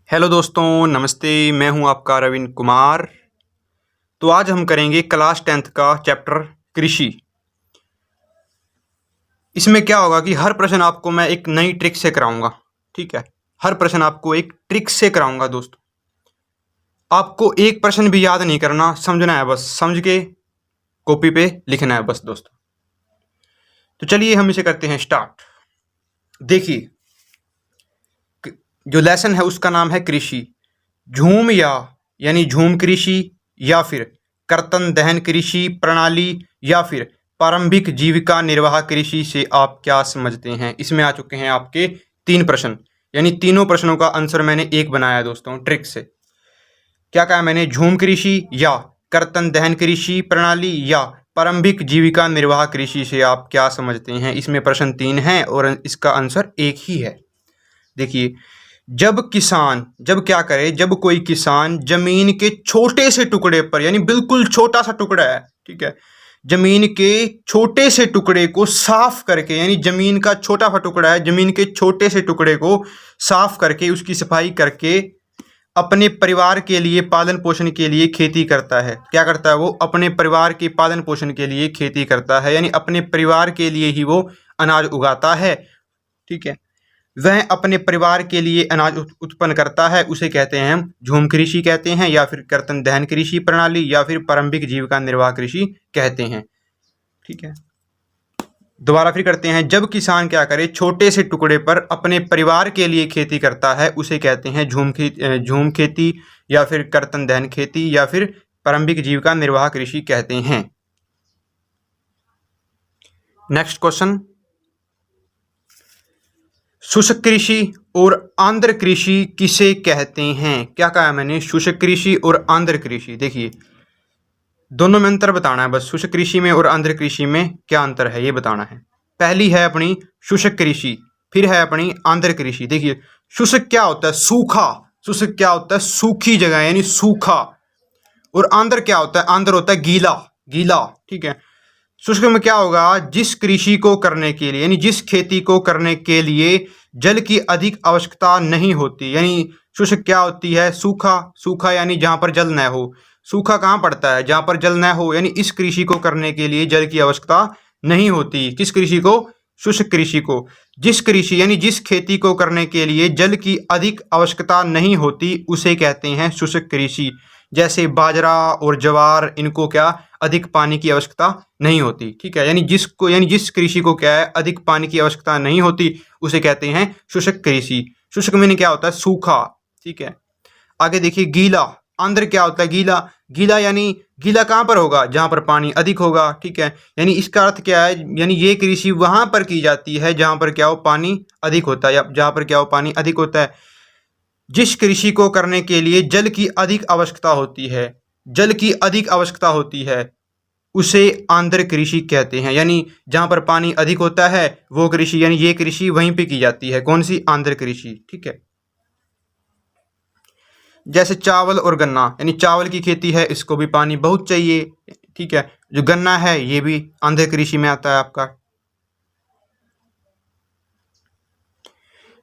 Hello दोस्तों, नमस्ते। मैं हूं आपका रविंद्र कुमार। तो आज हम करेंगे क्लास 10th का चैप्टर कृषि। इसमें क्या होगा कि हर प्रश्न आपको मैं एक नई ट्रिक से कराऊंगा। ठीक है, हर प्रश्न आपको एक ट्रिक से कराऊंगा दोस्तों। आपको एक प्रश्न भी याद नहीं करना, समझना है, बस समझ के कॉपी पे लिखना है बस दोस्तों। तो चलिए हम इसे करते हैं स्टार्ट। देखिए, जो लेसन है उसका नाम है कृषि। झूम यानी झूम कृषि, या फिर कर्तन दहन कृषि प्रणाली, या फिर प्रारंभिक जीविका निर्वाह कृषि से आप क्या समझते हैं। इसमें आ चुके हैं आपके 3 प्रश्न, यानी तीनों प्रश्नों का आंसर मैंने एक बनाया दोस्तों ट्रिक से। क्या कहा मैंने? झूम कृषि या कर्तन दहन कृषि प्रणाली या प्रारंभिक जीविका निर्वाह कृषि से आप क्या समझते हैं। इसमें प्रश्न 3 हैं और इसका आंसर एक ही है। देखिए, जब क्या करे, जब कोई किसान जमीन के छोटे से टुकड़े पर, यानी बिल्कुल छोटा सा टुकड़ा है, ठीक है, जमीन के छोटे से टुकड़े को साफ करके, यानी जमीन का छोटा सा टुकड़ा है, जमीन के छोटे से टुकड़े को साफ करके उसकी सफाई करके अपने परिवार के लिए पालन पोषण के लिए खेती करता है। क्या करता है वो? अपने परिवार के पालन पोषण के लिए खेती करता है, यानी अपने परिवार के लिए ही वो अनाज उगाता है। ठीक है, वह अपने परिवार के लिए अनाज उत्पन्न करता है, उसे कहते हैं हम झूम कृषि कहते हैं, या फिर कर्तन दहन कृषि प्रणाली, या फिर प्रारंभिक जीविका निर्वाह कृषि कहते हैं। ठीक है, दोबारा फिर करते हैं। जब किसान क्या करे, छोटे से टुकड़े पर अपने परिवार के लिए खेती करता है, उसे कहते हैं झूम खेती, या फिर कर्तन दहन खेती, या फिर प्रारंभिक जीविका निर्वाह कृषि कहते हैं। नेक्स्ट क्वेश्चन, शुष्क कृषि और आंध्र कृषि किसे कहते हैं। क्या कहा मैंने? शुष्क कृषि और आंध्र कृषि। देखिए, दोनों में अंतर बताना है, बस शुष्क कृषि में और आंध्र कृषि में क्या अंतर है ये बताना है। पहली है अपनी शुष्क कृषि, फिर है अपनी आंध्र कृषि। देखिए, शुष्क क्या होता है? सूखा। शुष्क क्या होता है? सूखी जगह, यानी सूखा। और आंध्र क्या होता है? आंध्र होता है गीला। गीला, ठीक है। शुष्क में क्या होगा? जिस कृषि को करने के लिए, यानी जिस खेती को करने के लिए जल की अधिक आवश्यकता नहीं होती, यानी शुष्क क्या होती है? सूखा। सूखा यानी जहां पर जल न हो। सूखा कहाँ पड़ता है? जहां पर जल न हो, यानी इस कृषि को करने के लिए जल की आवश्यकता नहीं होती। किस कृषि को? शुष्क कृषि को। जिस कृषि यानी जिस खेती को करने के लिए जल की अधिक आवश्यकता नहीं होती उसे कहते हैं शुष्क कृषि। जैसे बाजरा और ज्वार, इनको क्या अधिक पानी की आवश्यकता नहीं होती। ठीक है, यानी जिस कृषि को क्या है अधिक पानी की आवश्यकता नहीं होती उसे कहते हैं शुष्क कृषि। शुष्क में क्या होता है? सूखा। ठीक है, आगे देखिए गीला। आंध्र क्या होता है? गीला। गीला यानी गीला कहाँ पर होगा? जहाँ पर पानी अधिक होगा। ठीक है, यानी इसका अर्थ क्या है? यानी ये कृषि वहां पर की जाती है जहां पर क्या हो? पानी अधिक होता है, या जहां पर क्या हो? पानी अधिक होता है। जिस कृषि को करने के लिए जल की अधिक आवश्यकता होती है, जल की अधिक आवश्यकता होती है, उसे आंध्र कृषि कहते हैं। यानी जहां पर पानी अधिक होता है वो कृषि, यानी ये कृषि वहीं पे की जाती है। कौन सी? आंध्र कृषि। ठीक है, जैसे चावल और गन्ना, यानी चावल की खेती है, इसको भी पानी बहुत चाहिए। ठीक है, जो गन्ना है ये भी आंध्र कृषि में आता है आपका।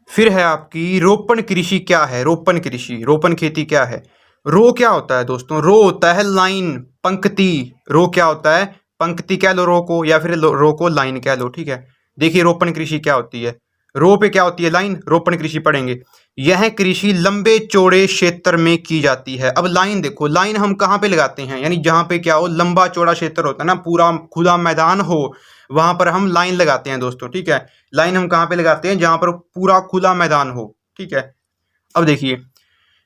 फिर है आपकी रोपण कृषि। क्या है रोपण कृषि? रोपण खेती क्या है? रो क्या होता है दोस्तों? रो होता है लाइन, पंक्ति। रो क्या होता है? पंक्ति कह लो रो को, या फिर रो को लाइन कह लो। ठीक है, देखिए रोपण कृषि क्या होती है। रो पे क्या होती है? लाइन। रोपण कृषि पढ़ेंगे। यह कृषि लंबे चौड़े क्षेत्र में की जाती है। अब लाइन देखो, लाइन हम कहाँ पे लगाते हैं? यानी जहाँ पे क्या हो? लंबा चौड़ा क्षेत्र होता है ना, पूरा खुला मैदान हो, वहां पर हम लाइन लगाते हैं दोस्तों। ठीक है, लाइन हम कहाँ पे लगाते हैं? जहां पर पूरा खुला मैदान हो। ठीक है, अब देखिए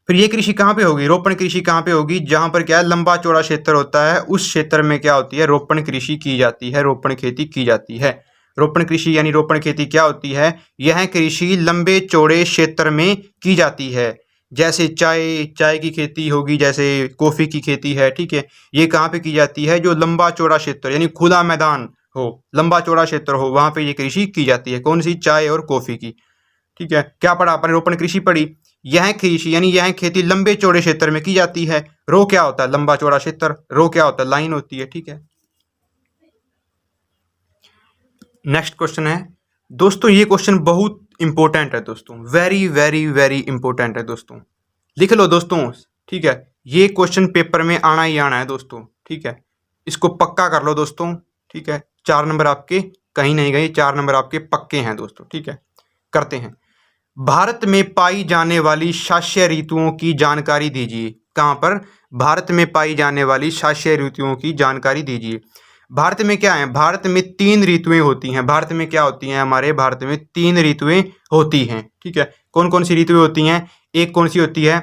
फिर ये कृषि कहाँ पे होगी? रोपण कृषि कहाँ पे होगी? जहां पर क्या है? लंबा चौड़ा क्षेत्र होता है, उस क्षेत्र में क्या होती है? रोपण कृषि की जाती है, रोपण खेती की जाती है। रोपण कृषि यानी रोपण खेती क्या होती है? यह कृषि लंबे चौड़े क्षेत्र में की जाती है। जैसे चाय की खेती होगी, जैसे कॉफी की खेती है। ठीक है, ये कहाँ पे की जाती है? जो लंबा चौड़ा क्षेत्र यानी खुला मैदान हो, लंबा चौड़ा क्षेत्र हो, वहां पे ये कृषि की जाती है। कौन सी? चाय और कॉफी की। ठीक है, क्या पढ़ा आपने? रोपण कृषि पढ़ी। यह कृषि यानी यह खेती लंबे चौड़े क्षेत्र में की जाती है। रो क्या होता है? लंबा चौड़ा क्षेत्र। रो क्या होता है? लाइन होती है। ठीक है, नेक्स्ट क्वेश्चन है दोस्तों। ये क्वेश्चन बहुत इंपॉर्टेंट है दोस्तों, वेरी वेरी वेरी इंपॉर्टेंट है दोस्तों। लिख लो दोस्तों, ठीक है। ये क्वेश्चन पेपर में आना ही आना है दोस्तों, ठीक है। इसको पक्का कर लो दोस्तों, ठीक है। 4 नंबर आपके कहीं नहीं गए, 4 नंबर आपके पक्के हैं दोस्तों, ठीक है। करते हैं। भारत में पाई जाने वाली शास्य ऋतुओं की जानकारी दीजिए। कहाँ पर? भारत में पाई जाने वाली शास्य ऋतुओं की जानकारी दीजिए। भारत में क्या है? भारत में 3 ऋतुएं होती हैं। भारत में क्या होती हैं? हमारे भारत में 3 ऋतुएं होती हैं, ठीक है। कौन कौन सी ऋतुएं होती हैं? एक कौन सी होती है?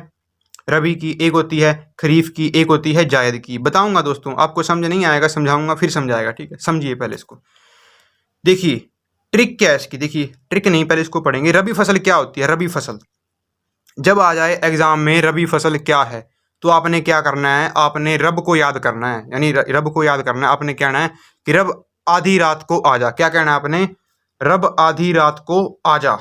रबी की। एक होती है खरीफ की। एक होती है जायद की। बताऊंगा दोस्तों, आपको समझ नहीं आएगा, समझाऊंगा फिर समझाएगा, ठीक है। समझिए पहले इसको, देखिए ट्रिक क्या है इसकी। देखिए ट्रिक नहीं, पहले इसको पढ़ेंगे। रबी फसल क्या होती है? रबी फसल जब आ जाए एग्जाम में, रबी फसल क्या है, तो आपने क्या करना है? आपने रब को याद करना है, यानी रब को याद करना है। आपने कहना है कि रब आधी रात को आजा। क्या कहना है आपने? रब आधी रात को आजा।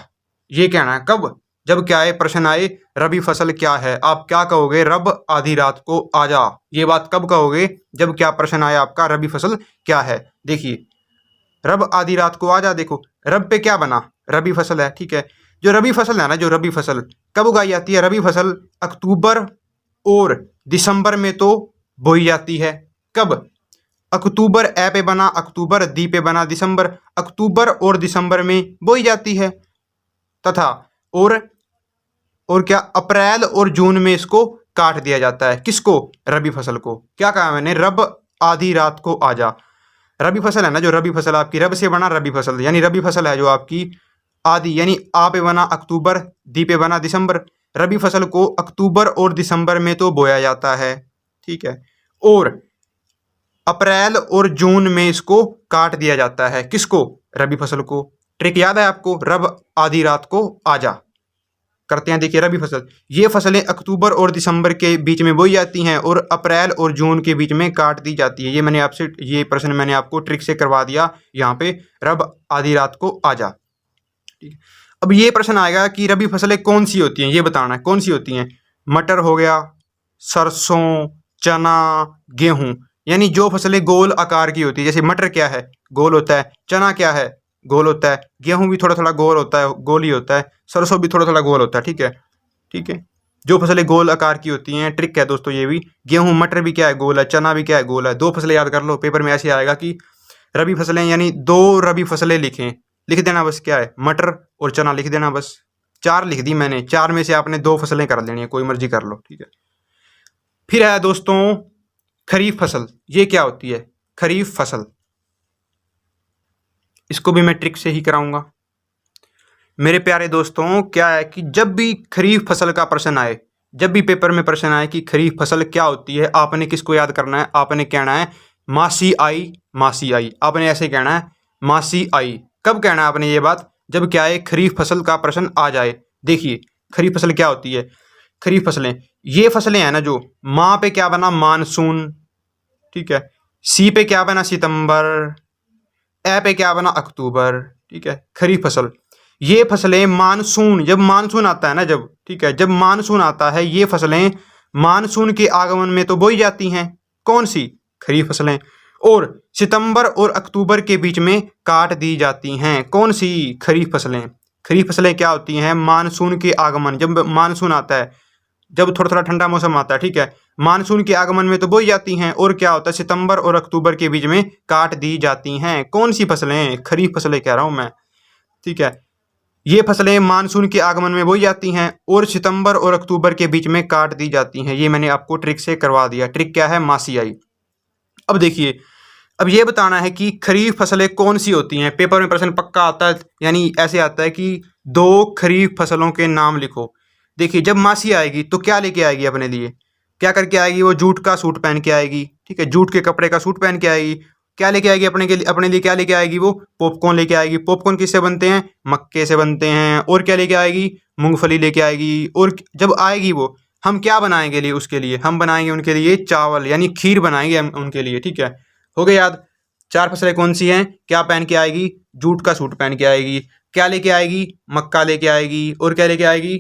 ये कहना है कब? जब क्या है? प्रश्न आए रबी फसल क्या है, आप क्या कहोगे? रब आधी रात को आजा। ये बात कब कहोगे? जब क्या प्रश्न आया आपका, रबी फसल क्या है। देखिए रब आधी रात को आजा। देखो रब पे क्या बना? रबी फसल है, ठीक है। जो रबी फसल है ना, जो रबी फसल कब उगाई जाती है? रबी फसल अक्टूबर और दिसंबर में तो बोई जाती है। कब? अक्टूबर ए पे बना, अक्टूबर दी पे बना दिसंबर, अक्टूबर और दिसंबर में बोई जाती है। तथा और क्या? अप्रैल और जून में इसको काट दिया जाता है। किसको? रबी फसल को। क्या कहा मैंने? रब आधी रात को आजा। रबी फसल है ना, जो रबी फसल आपकी, रब से बना रबी फसल, यानी रबी फसल है जो आपकी आदि, यानी आ पे बना अक्टूबर, दी पे बना दिसंबर। रबी फसल को अक्टूबर और दिसंबर में तो बोया जाता है, ठीक है। और अप्रैल और जून में इसको काट दिया जाता है। किसको? रबी फसल को। ट्रिक याद है आपको? रब आधी रात को आजा। करते हैं, देखिए रबी फसल, ये फसलें अक्टूबर और दिसंबर के बीच में बोई जाती हैं और अप्रैल और जून के बीच में काट दी जाती है। ये मैंने आपसे, ये प्रश्न मैंने आपको ट्रिक से करवा दिया यहाँ पे, रब आधी रात को आजा, ठीक है। अब ये प्रश्न आएगा कि रबी फसलें कौन सी होती हैं, ये बताना है कौन सी होती हैं। मटर हो गया, सरसों, चना, गेहूं, यानी जो फसलें गोल आकार की होती है। जैसे मटर क्या है? गोल होता है। चना क्या है? गोल होता है। गेहूं भी थोड़ा थोड़ा गोल होता है, गोल ही होता है। सरसों भी थोड़ा थोड़ा गोल होता है, ठीक है, ठीक है। जो फसलें गोल आकार की होती हैं, ट्रिक है दोस्तों ये भी। गेहूं मटर भी क्या है? गोल है। चना भी क्या है? गोल है। 2 फसलें याद कर लो, पेपर में ऐसे आएगा कि रबी फसलें, यानी 2 रबी फसलें लिखें, लिख देना बस। क्या है? मटर और चना लिख देना बस। 4 लिख दी मैंने, 4 में से आपने 2 फसलें कर लेनी है, कोई मर्जी कर लो, ठीक है। फिर है दोस्तों खरीफ फसल। ये क्या होती है? खरीफ फसल, इसको भी मैं ट्रिक से ही कराऊंगा मेरे प्यारे दोस्तों। क्या है कि जब भी खरीफ फसल का प्रश्न आए, जब भी पेपर में प्रश्न आए कि खरीफ फसल क्या होती है, आपने किसको याद करना है? आपने कहना है मासी आई, मासी आई। आपने ऐसे कहना है मासी आई। कब कहना है आपने ये बात? जब क्या है? खरीफ फसल का प्रश्न आ जाए। देखिए खरीफ फसल क्या होती है? खरीफ फसलें, ये फसलें हैं ना, जो माँ पे क्या बना? मानसून, ठीक है। सी पे क्या बना? सितंबर। ए पे क्या बना? अक्टूबर, ठीक है। खरीफ फसल, ये फसलें मानसून, जब मानसून आता है ना, जब, ठीक है, जब मानसून आता है, ये फसलें मानसून के आगमन में तो बोई जाती हैं। कौन सी? खरीफ फसलें। और सितंबर और अक्टूबर के बीच में काट दी जाती हैं। कौन सी? खरीफ फसलें। खरीफ फसलें क्या होती हैं? मानसून के आगमन, जब मानसून आता है, जब थोड़ा थोड़ा ठंडा मौसम आता है, ठीक है, मानसून के आगमन में तो बोई जाती हैं। और क्या होता है? सितंबर और अक्टूबर के बीच में काट दी जाती हैं। कौन सी फसलें? खरीफ फसलें कह रहा हूं मैं, ठीक है। ये फसलें मानसून के आगमन में बोई जाती हैं और सितंबर और अक्टूबर के बीच में काट दी जाती हैं। ये मैंने आपको ट्रिक से करवा दिया। ट्रिक क्या है? मासी आई। अब देखिए, अब ये बताना है कि खरीफ फसलें कौन सी होती हैं। पेपर में प्रश्न पक्का आता है, यानी ऐसे आता है कि 2 खरीफ फसलों के नाम लिखो। देखिए जब मासी आएगी तो क्या लेके आएगी अपने लिए? क्या करके आएगी? वो जूट का सूट पहन के आएगी, ठीक है, जूट के कपड़े का सूट पहन के आएगी। क्या लेके आएगी अपने के लिए? अपने लिए क्या लेके आएगी? वो पॉपकॉर्न लेके आएगी। पॉपकॉर्न किससे बनते हैं? मक्के से बनते हैं। और क्या लेके आएगी? मूंगफली लेके आएगी। और जब आएगी वो, हम क्या बनाएंगे लिए उसके लिए? हम बनाएंगे उनके लिए चावल, यानी खीर बनाएंगे हम उनके लिए, ठीक है। हो गया याद? 4 फसलें कौन सी हैं? क्या पहन के आएगी? जूट का सूट पहन के आएगी। क्या लेके आएगी? मक्का लेके आएगी। और क्या लेके आएगी?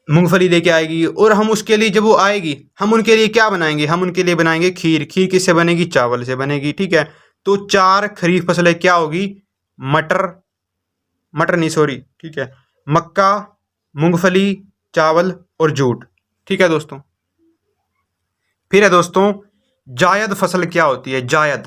मूंगफली लेके आएगी। और हम उसके लिए, जब वो आएगी, हम उनके लिए क्या बनाएंगे? हम उनके लिए बनाएंगे खीर। खीर किससे बनेगी? चावल से बनेगी, ठीक है। तो 4 खरीफ फसलें क्या होगी? मटर, मटर नहीं सॉरी, ठीक है, मक्का, मूंगफली, चावल और जूट। ठीक है दोस्तों। फिर है दोस्तों जायद फसल क्या होती है? जायद,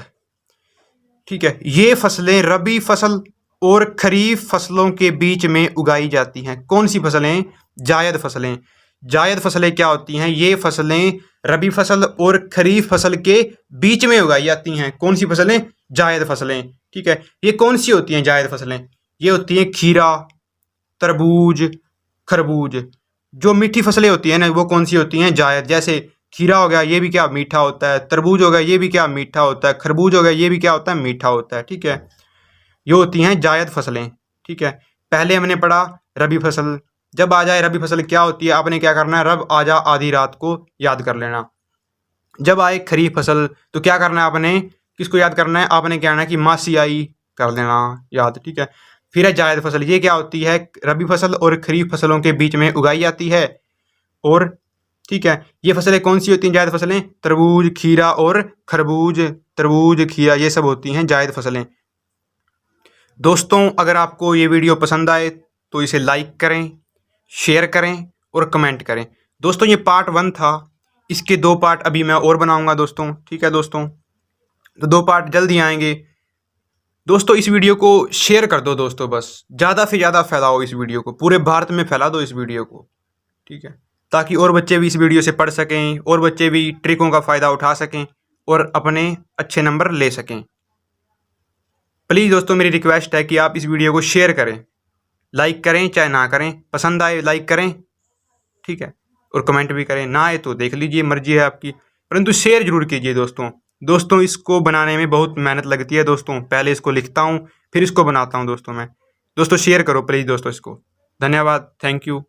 ठीक है, ये फसलें रबी फसल और खरीफ फसलों के बीच में उगाई जाती हैं। कौन सी फसलें? जायद फसलें। जायद फसलें क्या होती हैं? ये फसलें रबी फसल और खरीफ फसल के बीच में उगाई जाती हैं। कौन सी फसलें? जायद फसलें। ठीक है, ये कौन सी होती हैं जायद फसलें? ये होती हैं खीरा, तरबूज, खरबूज। जो मीठी फसलें होती हैं ना, वो कौन सी होती हैं? जायद। जैसे खीरा हो गया, ये भी क्या मीठा होता है। तरबूज हो गया, ये भी क्या मीठा होता है। खरबूज हो गया, ये भी क्या होता है? मीठा होता है। ठीक है, ये होती हैं जायद फसलें। ठीक है, पहले हमने पढ़ा रबी फसल। जब आ जाए रबी फसल क्या होती है, आपने क्या करना है? रब आजा आधी रात को याद कर लेना। जब आए खरीफ फसल तो क्या करना है आपने? किसको याद करना है? आपने क्या करना है कि मासी आई कर लेना याद। ठीक है, फिर है जायद फसल। ये क्या होती है? रबी फसल और खरीफ फसलों के बीच में उगाई जाती है। और ठीक है, ये फसलें कौन सी होती हैं? जायद फसलें तरबूज, खीरा और खरबूज। तरबूज, खीरा, ये सब होती हैं जायद फसलें। दोस्तों अगर आपको ये वीडियो पसंद आए तो इसे लाइक करें, शेयर करें और कमेंट करें। दोस्तों ये पार्ट 1 था, इसके 2 पार्ट अभी मैं और बनाऊंगा दोस्तों। ठीक है दोस्तों, तो 2 पार्ट जल्द ही आएंगे। दोस्तों इस वीडियो को शेयर कर दो दोस्तों, बस ज़्यादा से ज़्यादा फैलाओ इस वीडियो को, पूरे भारत में फैला दो इस वीडियो को। ठीक है, ताकि और बच्चे भी इस वीडियो से पढ़ सकें, और बच्चे भी ट्रिकों का फ़ायदा उठा सकें और अपने अच्छे नंबर ले सकें। प्लीज़ दोस्तों मेरी रिक्वेस्ट है कि आप इस वीडियो को शेयर करें, लाइक करें चाहे ना करें, पसंद आए लाइक करें, ठीक है, और कमेंट भी करें, ना आए तो देख लीजिए, मर्जी है आपकी, परंतु शेयर जरूर कीजिए दोस्तों। दोस्तों इसको बनाने में बहुत मेहनत लगती है दोस्तों, पहले इसको लिखता हूँ फिर इसको बनाता हूँ दोस्तों मैं। दोस्तों शेयर करो प्लीज़ दोस्तों इसको। धन्यवाद, थैंक यू।